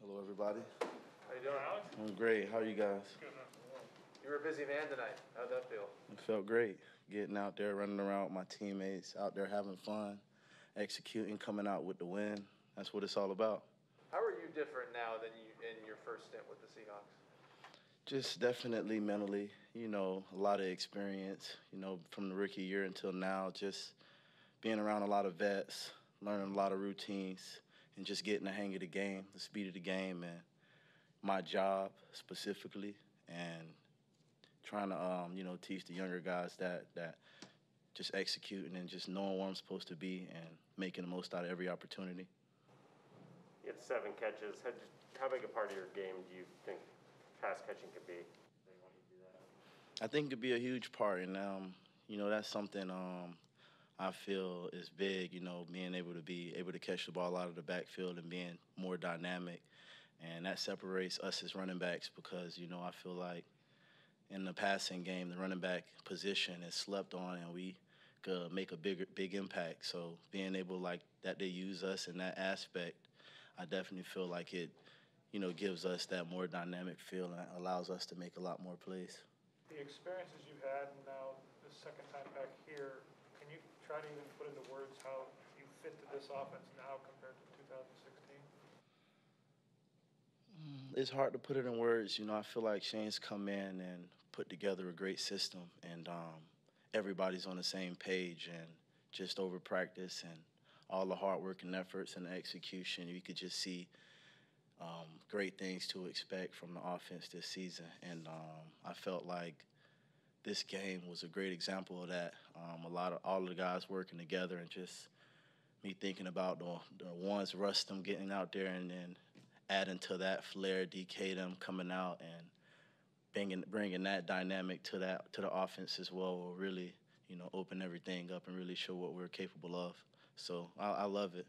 Hello, everybody. How you doing, Alex? I'm great. How are you guys? Good. You were a busy man tonight. How'd that feel? It felt great. Getting out there, running around with my teammates, out there having fun, executing, coming out with the win. That's what it's all about. How are you different now than you in your first stint with the Seahawks? Just definitely mentally, a lot of experience, from the rookie year until now, just being around a lot of vets, learning a lot of routines, and just getting the hang of the game, the speed of the game, and my job specifically, and trying to, teach the younger guys that just executing and just knowing where I'm supposed to be and making the most out of every opportunity. You had 7 catches. How big a part of your game do you think pass catching could be? I think it could be a huge part, and that's something I feel is big. Being able to catch the ball out of the backfield and being more dynamic, and that separates us as running backs because I feel like in the passing game, the running back position is slept on, and we could make a big impact. So being able like that, they use us in that aspect, I definitely feel like it, gives us that more dynamic feel and allows us to make a lot more plays. The experiences you've had now the second time back here, can you try to even put into words how you fit to this offense now compared to 2016? It's hard to put it in words. I feel like Shane's come in and put together a great system, and everybody's on the same page, and just over practice and all the hard work and efforts and the execution, you could just see great things to expect from the offense this season. And I felt like this game was a great example of that. All of the guys working together, and just me thinking about the ones Rustum getting out there and then adding to that flair, DK them coming out and bringing that dynamic to the offense as well will really, open everything up and really show what we're capable of. So I love it.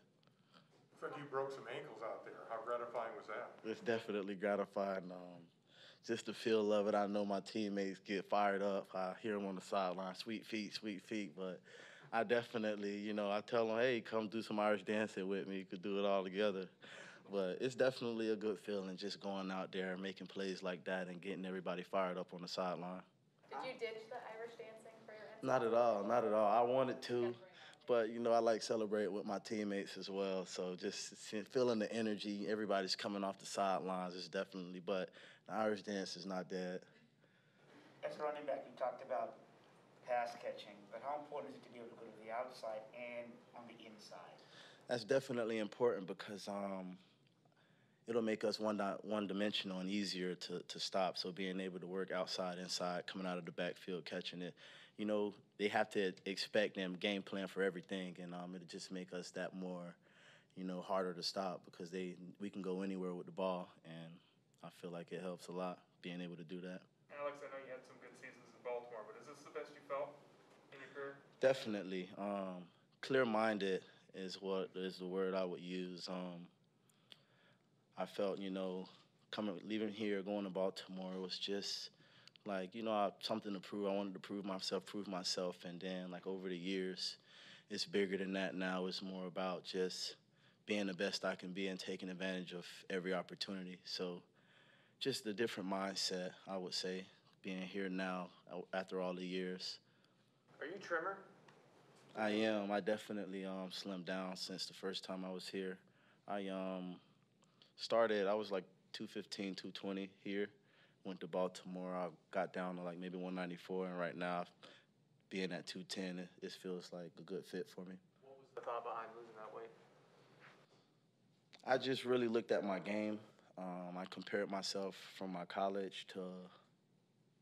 Looks like you broke some ankles out there. How gratifying was that? It's definitely gratifying. Just the feel of it. I know my teammates get fired up. I hear them on the sideline, sweet feet. But I definitely, I tell them, hey, come do some Irish dancing with me. You could do it all together. But it's definitely a good feeling just going out there and making plays like that and getting everybody fired up on the sideline. Did you ditch the Irish dancing for your end? Not at all. I wanted to. But, I like celebrate with my teammates as well. So just feeling the energy, everybody's coming off the sidelines is definitely, but the Irish dance is not dead. As a running back, you talked about pass catching, but how important is it to be able to go to the outside and on the inside? That's definitely important because it'll make us one-dimensional and easier to stop. So being able to work outside, inside, coming out of the backfield, catching it, they have to expect them game plan for everything, and it'll just make us that more, harder to stop because we can go anywhere with the ball, and I feel like it helps a lot being able to do that. Alex, I know you had some good seasons in Baltimore, but is this the best you felt in your career? Definitely. Clear-minded is the word I would use. I felt, leaving here, going to Baltimore was just like, something to prove. I wanted to prove myself. And then, over the years, it's bigger than that now. It's more about just being the best I can be and taking advantage of every opportunity. So just a different mindset, I would say, being here now after all the years. Are you trimmer? I am. I definitely slimmed down since the first time I was here. I I was like 215, 220 here. Went to Baltimore. I got down to maybe 194, and right now, being at 210, it feels like a good fit for me. What was the thought behind losing that weight? I just really looked at my game. I compared myself from my college to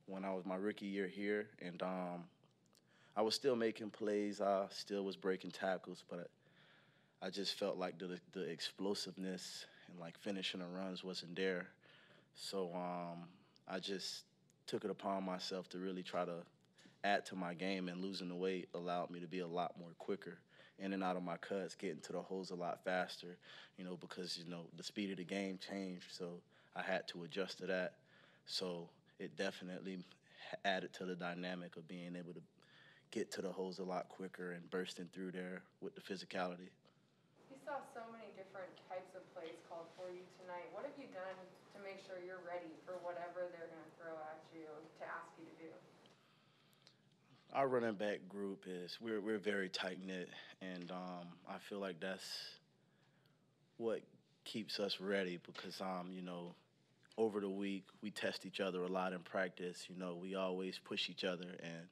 when I was my rookie year here, and I was still making plays. I still was breaking tackles, but I just felt like the explosiveness and finishing the runs wasn't there. So I just took it upon myself to really try to add to my game, and losing the weight allowed me to be a lot more quicker in and out of my cuts, getting to the holes a lot faster, because, the speed of the game changed, so I had to adjust to that. So it definitely added to the dynamic of being able to get to the holes a lot quicker and bursting through there with the physicality. You saw so many different types of plays called for for you tonight. What have you done to make sure you're ready for whatever they're going to throw at you to ask you to do? Our running back group we're very tight knit, and I feel like that's what keeps us ready because over the week we test each other a lot in practice. We always push each other and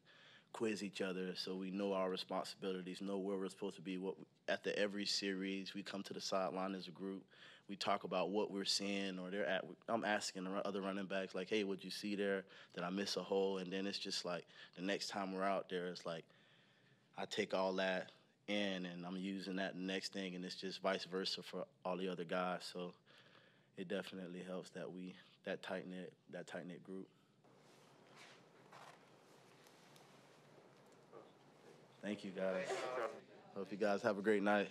quiz each other, so we know our responsibilities, know where we're supposed to be. After every series, we come to the sideline as a group. We talk about what we're seeing, or I'm asking the other running backs, like, hey, what'd you see there? Did I miss a hole? And then it's just like the next time we're out there, it's like I take all that in and I'm using that the next thing, and it's just vice versa for all the other guys. So it definitely helps that tight knit group. Thank you, guys. Hope you guys have a great night.